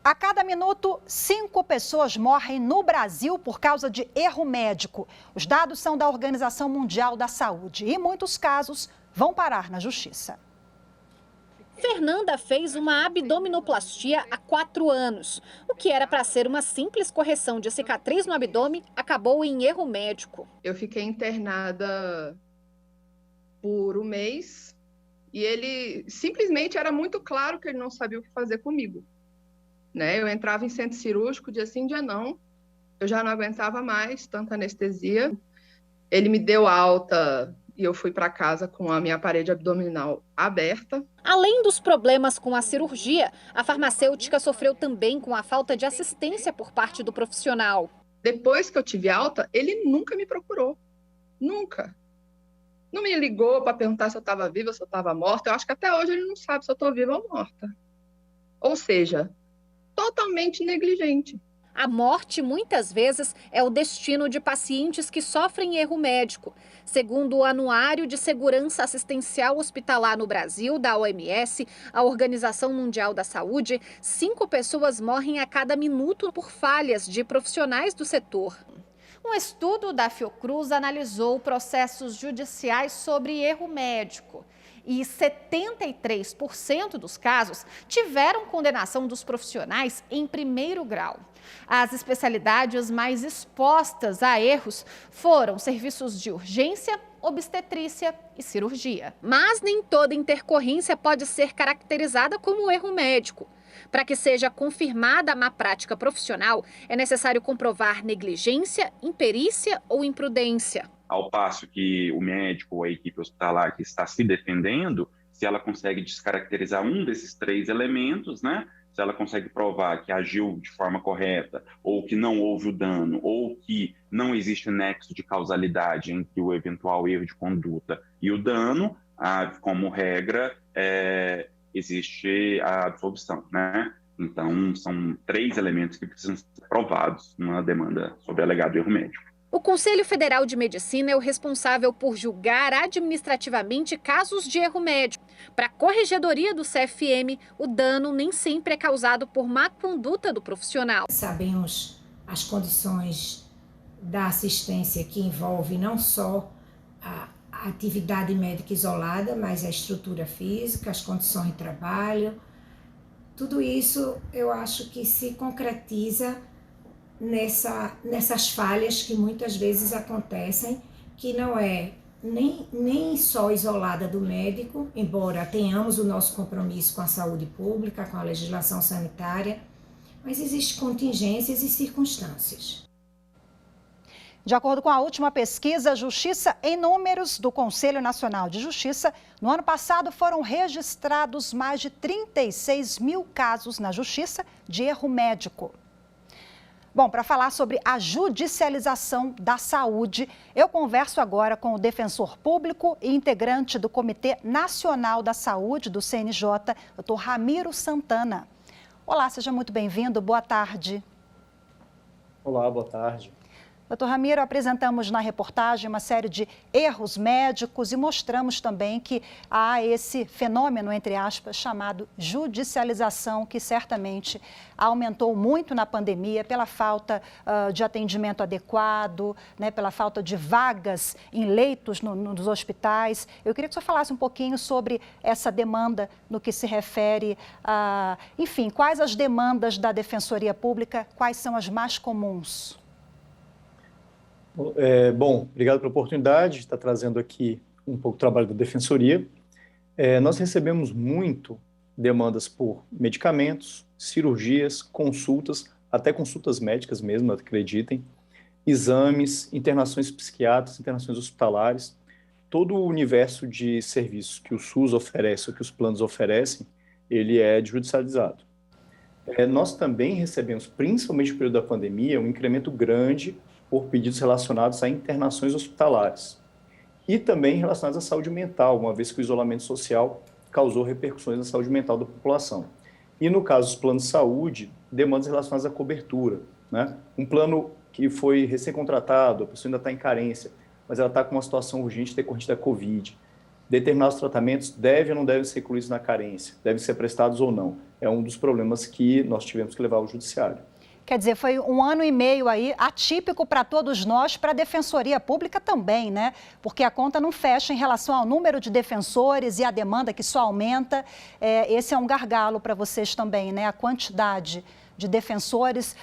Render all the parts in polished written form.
A cada minuto, 5 pessoas morrem no Brasil por causa de erro médico. Os dados são da Organização Mundial da Saúde e muitos casos vão parar na justiça. Fernanda fez uma abdominoplastia há 4 anos. O que era para ser uma simples correção de cicatriz no abdômen acabou em erro médico. Eu fiquei internada por um mês e ele simplesmente era muito claro que ele não sabia o que fazer comigo. Eu entrava em centro cirúrgico, dia sim, dia não. Eu já não aguentava mais tanta anestesia. Ele me deu alta e eu fui para casa com a minha parede abdominal aberta. Além dos problemas com a cirurgia, a farmacêutica sofreu também com a falta de assistência por parte do profissional. Depois que eu tive alta, ele nunca me procurou. Nunca. Não me ligou para perguntar se eu estava viva, se eu estava morta. Eu acho que até hoje ele não sabe se eu estou viva ou morta. Ou seja, totalmente negligente. A morte, muitas vezes, é o destino de pacientes que sofrem erro médico. Segundo o Anuário de Segurança Assistencial Hospitalar no Brasil, da OMS, a Organização Mundial da Saúde, 5 pessoas morrem a cada minuto por falhas de profissionais do setor. Um estudo da Fiocruz analisou processos judiciais sobre erro médico. E 73% dos casos tiveram condenação dos profissionais em primeiro grau. As especialidades mais expostas a erros foram serviços de urgência, obstetrícia e cirurgia. Mas nem toda intercorrência pode ser caracterizada como erro médico. Para que seja confirmada a má prática profissional, é necessário comprovar negligência, imperícia ou imprudência. Ao passo que o médico ou a equipe hospitalar que está se defendendo, se ela consegue descaracterizar um desses 3 elementos, se ela consegue provar que agiu de forma correta, ou que não houve o dano, ou que não existe nexo de causalidade entre o eventual erro de conduta e o dano, como regra, existe a absolvição, Então, são 3 elementos que precisam ser provados numa demanda sobre alegado erro médico. O Conselho Federal de Medicina é o responsável por julgar administrativamente casos de erro médico. Para a Corregedoria do CFM, o dano nem sempre é causado por má conduta do profissional. Sabemos as condições da assistência que envolve não só a atividade médica isolada, mas a estrutura física, as condições de trabalho. Tudo isso eu acho que se concretiza nessas falhas que muitas vezes acontecem, que não é nem só isolada do médico, embora tenhamos o nosso compromisso com a saúde pública, com a legislação sanitária, mas existem contingências e circunstâncias. De acordo com a última pesquisa Justiça em Números do Conselho Nacional de Justiça, no ano passado foram registrados mais de 36 mil casos na Justiça de erro médico. Bom, para falar sobre a judicialização da saúde, eu converso agora com o defensor público e integrante do Comitê Nacional da Saúde do CNJ, Dr. Ramiro Santana. Olá, seja muito bem-vindo, boa tarde. Olá, boa tarde. Doutor Ramiro, apresentamos na reportagem uma série de erros médicos e mostramos também que há esse fenômeno, entre aspas, chamado judicialização, que certamente aumentou muito na pandemia pela falta de atendimento adequado, pela falta de vagas em leitos nos hospitais. Eu queria que o senhor falasse um pouquinho sobre essa demanda no que se refere a, enfim, quais as demandas da Defensoria Pública, quais são as mais comuns? Bom, obrigado pela oportunidade de estar trazendo aqui um pouco do trabalho da Defensoria. Nós recebemos muito demandas por medicamentos, cirurgias, consultas, até consultas médicas mesmo, acreditem, exames, internações psiquiátricas, internações hospitalares, todo o universo de serviços que o SUS oferece, ou que os planos oferecem, ele é judicializado. Nós também recebemos, principalmente no período da pandemia, um incremento grande por pedidos relacionados a internações hospitalares e também relacionados à saúde mental, uma vez que o isolamento social causou repercussões na saúde mental da população. E no caso dos planos de saúde, demandas relacionadas à cobertura, Um plano que foi recém-contratado, a pessoa ainda está em carência, mas ela está com uma situação urgente decorrente da Covid. determinados tratamentos devem ou não devem ser incluídos na carência, devem ser prestados ou não. É um dos problemas que nós tivemos que levar ao judiciário. Quer dizer, foi 1 ano e meio aí atípico para todos nós, para a Defensoria Pública também, né? Porque a conta não fecha em relação ao número de defensores e a demanda que só aumenta. Esse é um gargalo para vocês também, né? A quantidade de defensores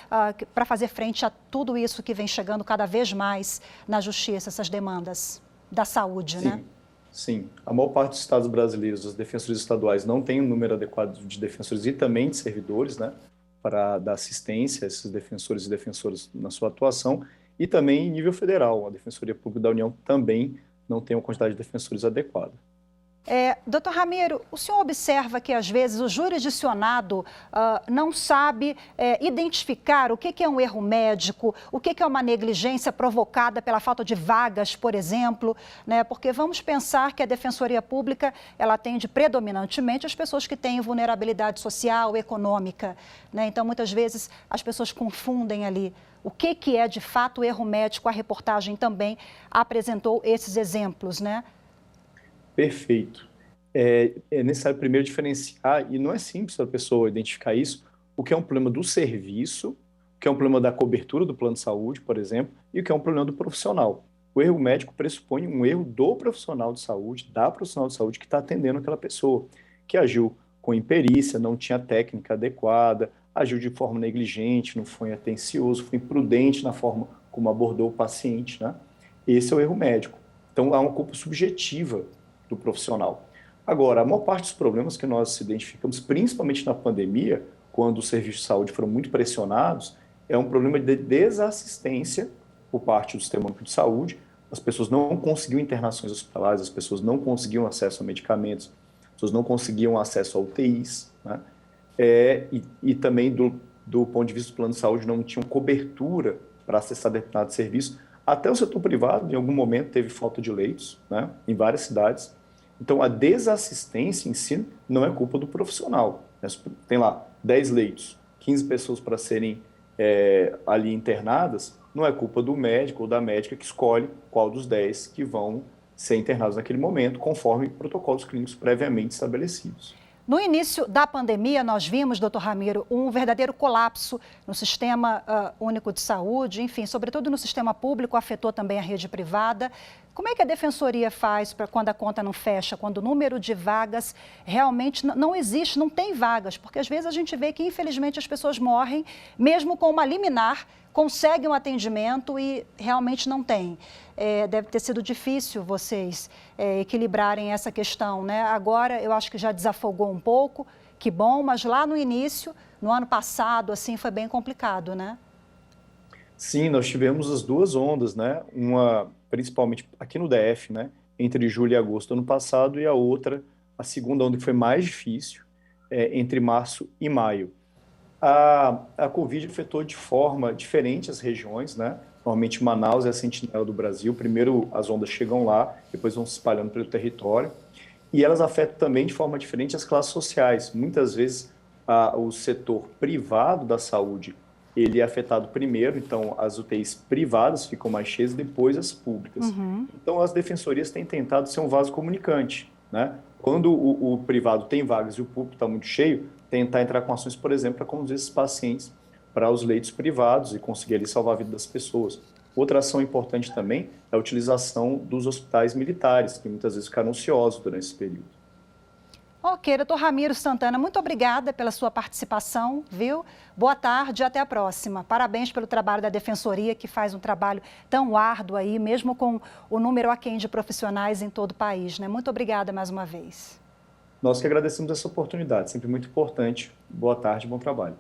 para fazer frente a tudo isso que vem chegando cada vez mais na justiça, essas demandas da saúde, Sim. né? Sim, a maior parte dos estados brasileiros, os defensores estaduais, não tem um número adequado de defensores e também de servidores, né? Para dar assistência a esses defensores e defensoras na sua atuação, e também em nível federal, a Defensoria Pública da União também não tem uma quantidade de defensores adequada. Doutor Ramiro, o senhor observa que, às vezes, o jurisdicionado não sabe identificar o que é um erro médico, o que é uma negligência provocada pela falta de vagas, por exemplo, né? Porque vamos pensar que a Defensoria Pública ela atende predominantemente as pessoas que têm vulnerabilidade social, econômica, né? Então, muitas vezes, as pessoas confundem ali o que é, de fato, o erro médico. A reportagem também apresentou esses exemplos, né? Perfeito. É necessário primeiro diferenciar, e não é simples para a pessoa identificar isso, o que é um problema do serviço, o que é um problema da cobertura do plano de saúde, por exemplo, e o que é um problema do profissional. O erro médico pressupõe um erro do profissional de saúde, da profissional de saúde que está atendendo aquela pessoa, que agiu com imperícia, não tinha técnica adequada, agiu de forma negligente, não foi atencioso, foi imprudente na forma como abordou o paciente, né? Esse é o erro médico. Então, há uma culpa subjetiva do profissional. Agora, a maior parte dos problemas que nós identificamos, principalmente na pandemia, quando os serviços de saúde foram muito pressionados, é um problema de desassistência por parte do Sistema Único de Saúde. As pessoas não conseguiam internações hospitalares, as pessoas não conseguiam acesso a medicamentos, as pessoas não conseguiam acesso a UTIs, né? E também, do ponto de vista do plano de saúde, não tinham cobertura para acessar determinado serviço. Até o setor privado, em algum momento, teve falta de leitos, né, em várias cidades. Então, a desassistência em si não é culpa do profissional. Tem lá 10 leitos, 15 pessoas para serem ali internadas, não é culpa do médico ou da médica que escolhe qual dos 10 que vão ser internados naquele momento, conforme protocolos clínicos previamente estabelecidos. No início da pandemia, nós vimos, doutor Ramiro, um verdadeiro colapso no Sistema Único de Saúde, enfim, sobretudo no sistema público, afetou também a rede privada. Como é que a Defensoria faz para quando a conta não fecha, quando o número de vagas realmente não existe, não tem vagas? Porque às vezes a gente vê que, infelizmente, as pessoas morrem, mesmo com uma liminar, conseguem um atendimento e realmente não tem. Deve ter sido difícil vocês equilibrarem essa questão, né? Agora eu acho que já desafogou um pouco, que bom, mas lá no início, no ano passado, assim, foi bem complicado, né? Sim, nós tivemos as duas ondas, né? Uma, principalmente aqui no DF, né? Entre julho e agosto do ano passado, e a outra, a segunda onda que foi mais difícil, entre março e maio. A Covid afetou de forma diferente as regiões, né? Normalmente Manaus é a sentinela do Brasil. Primeiro as ondas chegam lá, depois vão se espalhando pelo território. E elas afetam também de forma diferente as classes sociais. Muitas vezes o setor privado da saúde ele é afetado primeiro, então as UTIs privadas ficam mais cheias, depois as públicas. Uhum. Então as defensorias têm tentado ser um vaso comunicante, né? Quando o privado tem vagas e o público está muito cheio, tentar entrar com ações, por exemplo, para conduzir esses pacientes para os leitos privados e conseguir ali salvar a vida das pessoas. Outra ação importante também é a utilização dos hospitais militares, que muitas vezes ficaram ociosos durante esse período. Ok, doutor Ramiro Santana, muito obrigada pela sua participação, viu? Boa tarde e até a próxima. Parabéns pelo trabalho da Defensoria, que faz um trabalho tão árduo aí, mesmo com o número aquém de profissionais em todo o país, né? Muito obrigada mais uma vez. Nós que agradecemos essa oportunidade, sempre muito importante. Boa tarde, bom trabalho.